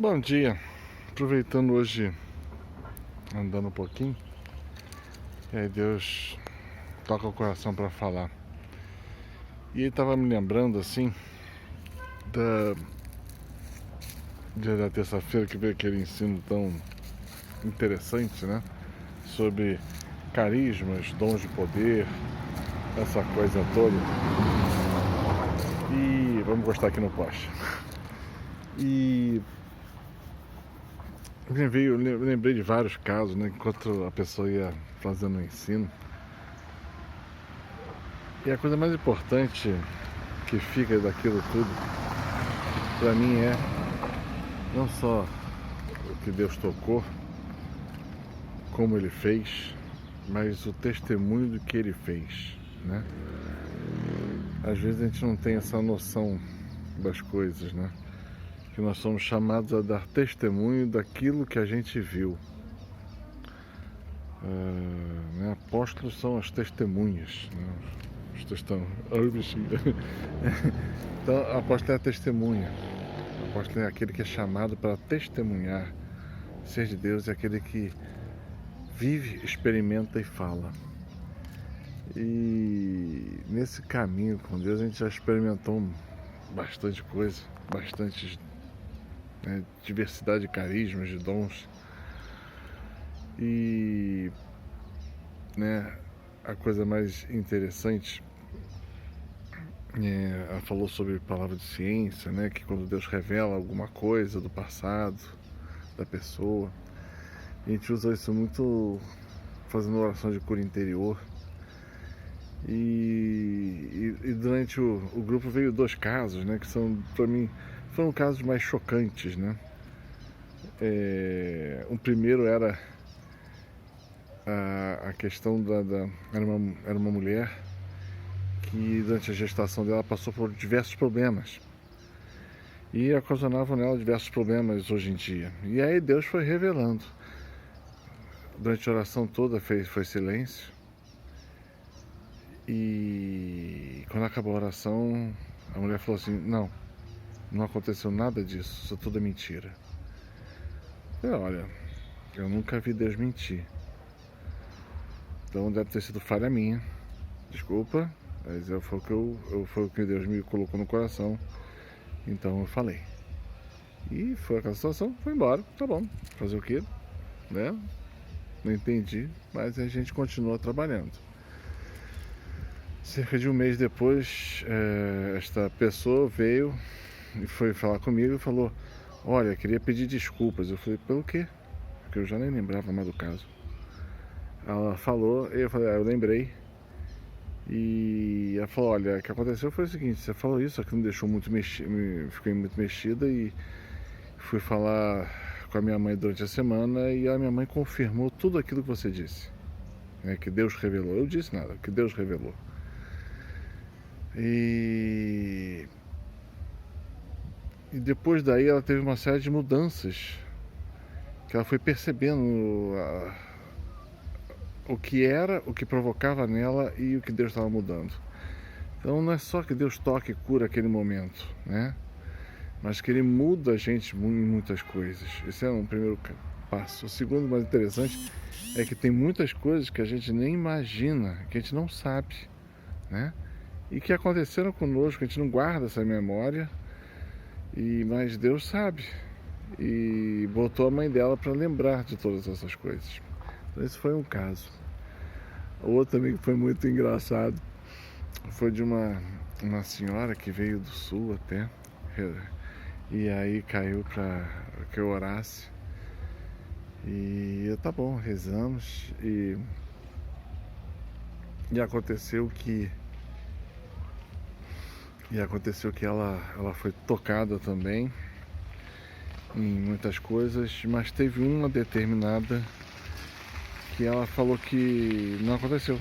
Bom dia, aproveitando hoje, andando um pouquinho, e aí Deus toca o coração para falar. E ele estava me lembrando assim, da, dia da terça-feira, que veio aquele ensino tão interessante, né? Sobre carismas, dons de poder, essa coisa toda. E vamos gostar aqui no poste. E eu lembrei de vários casos, né? Enquanto a pessoa ia fazendo o ensino. E a coisa mais importante que fica daquilo tudo, para mim, é não só o que Deus tocou, como Ele fez, mas o testemunho do que Ele fez, né? Às vezes a gente não tem essa noção das coisas, né? Que nós somos chamados a dar testemunho daquilo que a gente viu. Né? Apóstolos são as testemunhas, né? Então, a apóstolo é a testemunha. O apóstolo é aquele que é chamado para testemunhar. Ser de Deus é aquele que vive, experimenta e fala. E nesse caminho com Deus a gente já experimentou bastante coisa, bastante, né, diversidade de carismas, de dons. E, né, a coisa mais interessante, ela falou sobre palavra de ciência, né, que quando Deus revela alguma coisa do passado da pessoa, a gente usa isso muito fazendo oração de cura interior. E durante o grupo veio dois casos, né, que são, para mim, foram casos mais chocantes, né? O primeiro era a questão era uma mulher que durante a gestação dela passou por diversos problemas e ocasionavam nela diversos problemas hoje em dia. E aí Deus foi revelando. Durante a oração toda foi silêncio. E quando acabou a oração, a mulher falou assim: não aconteceu nada disso, isso tudo é mentira. Eu falei: olha, eu nunca vi Deus mentir. Então deve ter sido falha minha. Desculpa, mas foi o que Deus me colocou no coração. Então eu falei. E foi aquela situação, foi embora, tá bom. Fazer o quê? Né? Não entendi, mas a gente continua trabalhando. Cerca de um mês depois, esta pessoa veio e foi falar comigo e falou: olha, queria pedir desculpas. Eu falei: pelo quê? Porque eu já nem lembrava mais do caso. Ela falou, e eu falei: eu lembrei. E ela falou: olha, o que aconteceu foi o seguinte, você falou isso, aquilo me deixou muito fiquei muito mexida e fui falar com a minha mãe durante a semana e a minha mãe confirmou tudo aquilo que você disse, né, que Deus revelou. Eu disse nada, que Deus revelou. E depois daí ela teve uma série de mudanças, que ela foi percebendo o que provocava nela e o que Deus estava mudando. Então não é só que Deus toca e cura aquele momento, né? Mas que Ele muda a gente em muitas coisas. Esse é um primeiro passo. O segundo, mais interessante, é que tem muitas coisas que a gente nem imagina, que a gente não sabe, né? E que aconteceram conosco, a gente não guarda essa memória, mas Deus sabe. E botou a mãe dela para lembrar de todas essas coisas. Então esse foi um caso. O outro também que foi muito engraçado foi de uma senhora que veio do sul até, e aí caiu para que eu orasse. E eu: tá bom, rezamos, e aconteceu que ela foi tocada também em muitas coisas, mas teve uma determinada que ela falou que não aconteceu.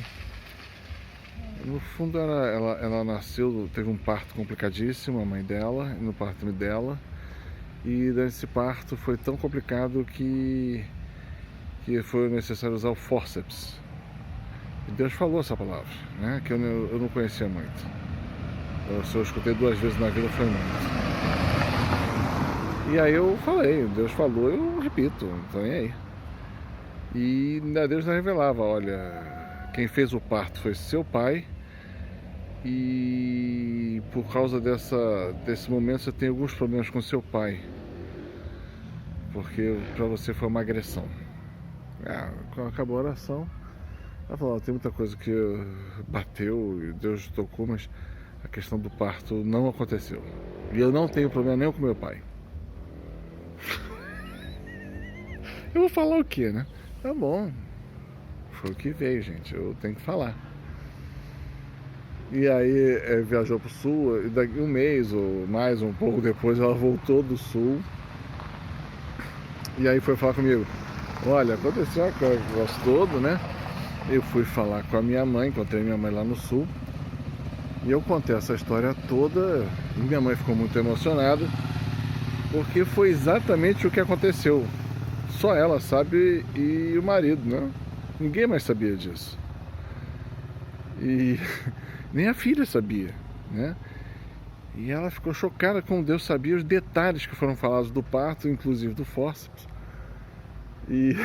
No fundo, ela nasceu, teve um parto complicadíssimo, a mãe dela, no parto dela, e nesse parto foi tão complicado que foi necessário usar o fórceps. E Deus falou essa palavra, né, que eu não conhecia muito. Se eu escutei 2 vezes na vida, foi muito. E aí eu falei, Deus falou, eu repito, não tô nem aí. E Deus não revelava, olha, quem fez o parto foi seu pai, e por causa desse momento você tem alguns problemas com seu pai, porque para você foi uma agressão. Quando acabou a oração, ela falou, tem muita coisa que bateu e Deus tocou, mas a questão do parto não aconteceu. E eu não tenho problema nenhum com meu pai. Eu vou falar o quê, né? Tá bom, foi o que veio, gente, eu tenho que falar. E aí viajou pro sul, e daqui um mês ou mais, um pouco depois, ela voltou do sul. E aí foi falar comigo, olha, aconteceu aquele negócio todo, né? Eu fui falar com a minha mãe, encontrei minha mãe lá no sul. E eu contei essa história toda, e minha mãe ficou muito emocionada, porque foi exatamente o que aconteceu. Só ela sabe e o marido, né? Ninguém mais sabia disso. E nem a filha sabia, né? E ela ficou chocada como Deus sabia os detalhes que foram falados do parto, inclusive do fórceps. E,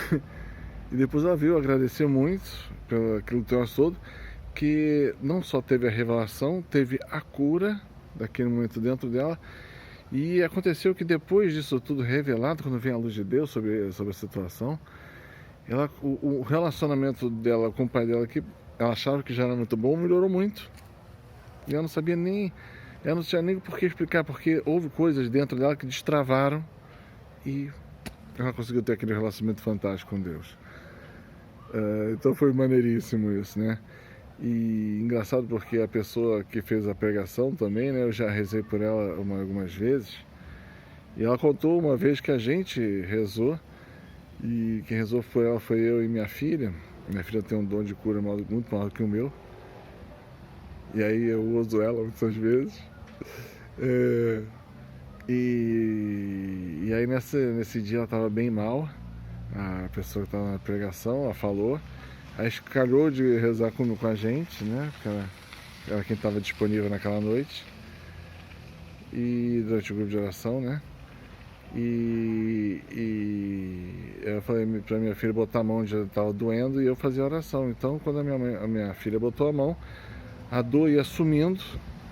e depois ela veio agradecer muito pelo aquilo todo, que não só teve a revelação, teve a cura daquele momento dentro dela. E aconteceu que depois disso tudo revelado, quando vem a luz de Deus sobre a situação, o relacionamento dela com o pai dela, que ela achava que já era muito bom, melhorou muito. E ela não sabia nem, ela não tinha nem por que explicar, porque houve coisas dentro dela que destravaram e ela conseguiu ter aquele relacionamento fantástico com Deus. Então foi maneiríssimo isso, né? E engraçado porque a pessoa que fez a pregação também, né? Eu já rezei por ela algumas vezes. E ela contou uma vez que a gente rezou, e quem rezou foi ela, foi eu e minha filha. Minha filha tem um dom de cura muito maior que o meu. E aí eu uso ela muitas vezes. E aí nesse dia ela estava bem mal. A pessoa que estava na pregação, ela falou. Aí calhou de rezar com a gente, né? Porque ela era quem estava disponível naquela noite. E durante o grupo de oração, né? E eu falei pra minha filha botar a mão onde ela estava doendo e eu fazia a oração. Então quando a minha filha botou a mão, a dor ia sumindo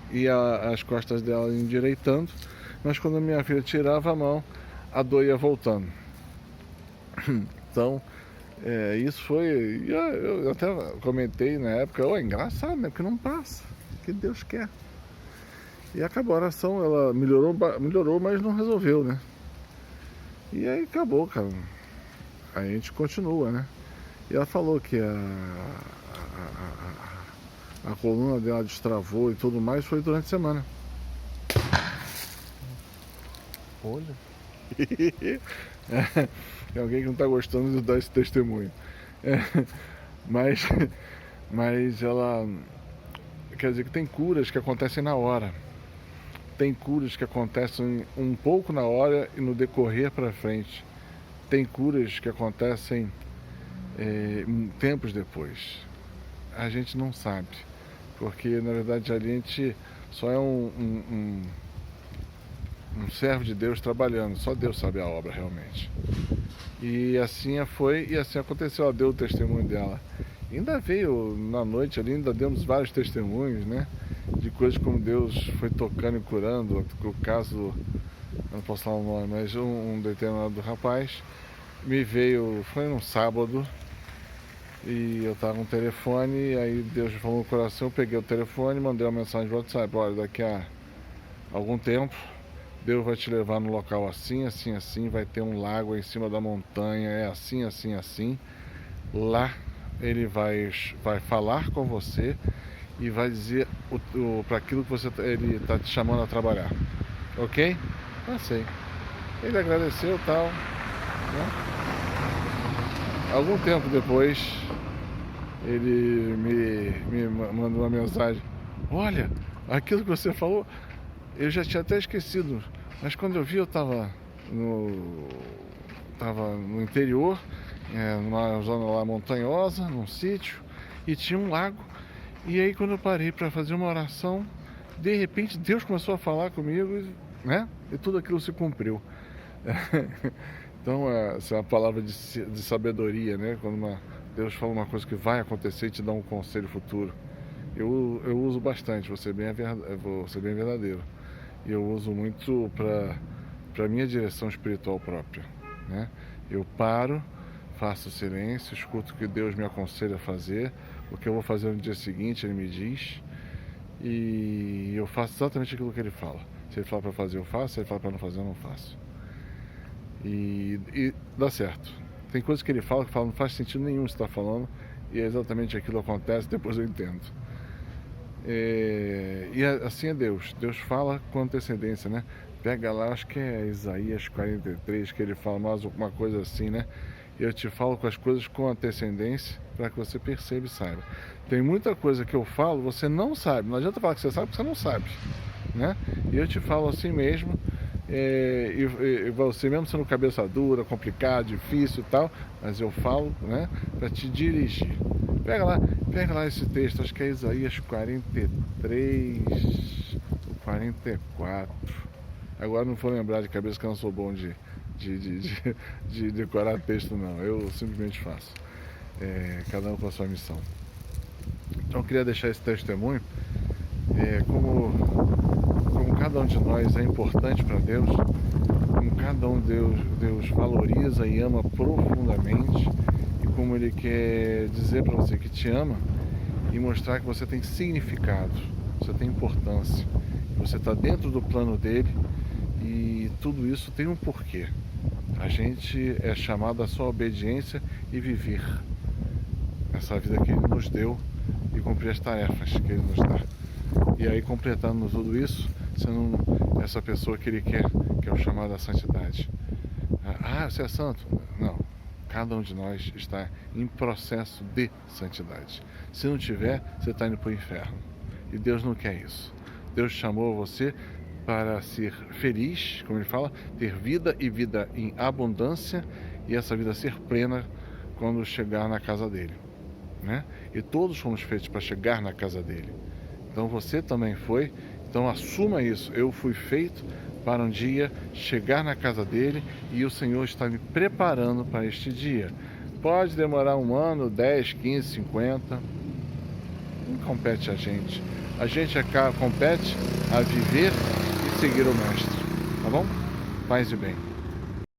e as costas dela endireitando. Mas quando a minha filha tirava a mão, a dor ia voltando. Então, isso foi... Eu até comentei na época, é engraçado, né? Porque não passa, que Deus quer. E acabou a oração, ela melhorou, mas não resolveu, né? E aí acabou, cara. Aí a gente continua, né? E ela falou que a coluna dela destravou e tudo mais, foi durante a semana. Olha. Tem alguém que não está gostando de dar esse testemunho. Mas ela... Quer dizer que tem curas que acontecem na hora. Tem curas que acontecem um pouco na hora e no decorrer para frente. Tem curas que acontecem tempos depois. A gente não sabe. Porque na verdade a gente só é um servo de Deus trabalhando. Só Deus sabe a obra realmente. E assim foi, e assim aconteceu. Ela deu o testemunho dela. Ainda veio na noite ali, ainda demos vários testemunhos, né? De coisas como Deus foi tocando e curando. O caso, não posso falar o nome, mas um determinado rapaz me veio, foi num sábado, e eu estava no telefone, e aí Deus falou no coração, eu peguei o telefone, mandei uma mensagem no WhatsApp, olha, daqui a algum tempo, Deus vai te levar no local assim, assim, assim, vai ter um lago em cima da montanha, é assim, assim, assim, lá ele vai falar com você e vai dizer para aquilo que ele está te chamando a trabalhar, ok? Passei. Ele agradeceu e tal, né? Algum tempo depois, ele me mandou uma mensagem, olha, aquilo que você falou, eu já tinha até esquecido, mas quando eu vi eu estava no interior, numa zona lá montanhosa, num sítio, e tinha um lago, e aí quando eu parei para fazer uma oração, de repente Deus começou a falar comigo, né? E tudo aquilo se cumpriu. Então, essa é uma palavra de sabedoria, né? Quando Deus fala uma coisa que vai acontecer e te dá um conselho futuro. Eu uso bastante, vou ser bem verdadeiro. E eu uso muito para minha direção espiritual própria, né? Eu paro, faço silêncio, escuto o que Deus me aconselha a fazer, o que eu vou fazer no dia seguinte, Ele me diz, e eu faço exatamente aquilo que Ele fala. Se Ele fala para fazer, eu faço. Se Ele fala para não fazer, eu não faço. E dá certo. Tem coisas que Ele fala que não faz sentido nenhum você estar falando, e é exatamente aquilo que acontece, depois eu entendo. Assim é Deus. Deus fala com antecedência, né? Pega lá, acho que é Isaías 43, que ele fala mais alguma coisa assim, né? Eu te falo com as coisas com antecedência para que você perceba e saiba. Tem muita coisa que eu falo, você não sabe. Não adianta falar que você sabe, porque você não sabe, né? E eu te falo assim mesmo, e você mesmo sendo cabeça dura, complicado, difícil e tal, mas eu falo, né, para te dirigir. Pega lá esse texto, acho que é Isaías 43, 44. Agora não vou lembrar de cabeça, que eu não sou bom de decorar texto, não. Eu simplesmente faço. Cada um com a sua missão. Então eu queria deixar esse testemunho, como cada um de nós é importante para Deus, como cada um Deus valoriza e ama profundamente, e como Ele quer dizer para você que te ama e mostrar que você tem significado, você tem importância, você está dentro do plano dele, e tudo isso tem um porquê. A gente é chamado à sua obediência e viver essa vida que Ele nos deu e cumprir as tarefas que Ele nos dá. E aí, completando tudo isso, sendo essa pessoa que Ele quer, que é o chamado à santidade. Você é santo? Não. Cada um de nós está em processo de santidade. Se não tiver, você está indo para o inferno. E Deus não quer isso. Deus chamou você para ser feliz, como Ele fala, ter vida e vida em abundância, e essa vida ser plena quando chegar na casa dele, né? E todos fomos feitos para chegar na casa dele. Então você também foi. Então assuma isso. Eu fui feito para um dia chegar na casa dele, e o Senhor está me preparando para este dia. Pode demorar 1 ano, 10, 15, 50. Não compete a gente. A gente compete a viver e seguir o Mestre. Tá bom? Paz e bem.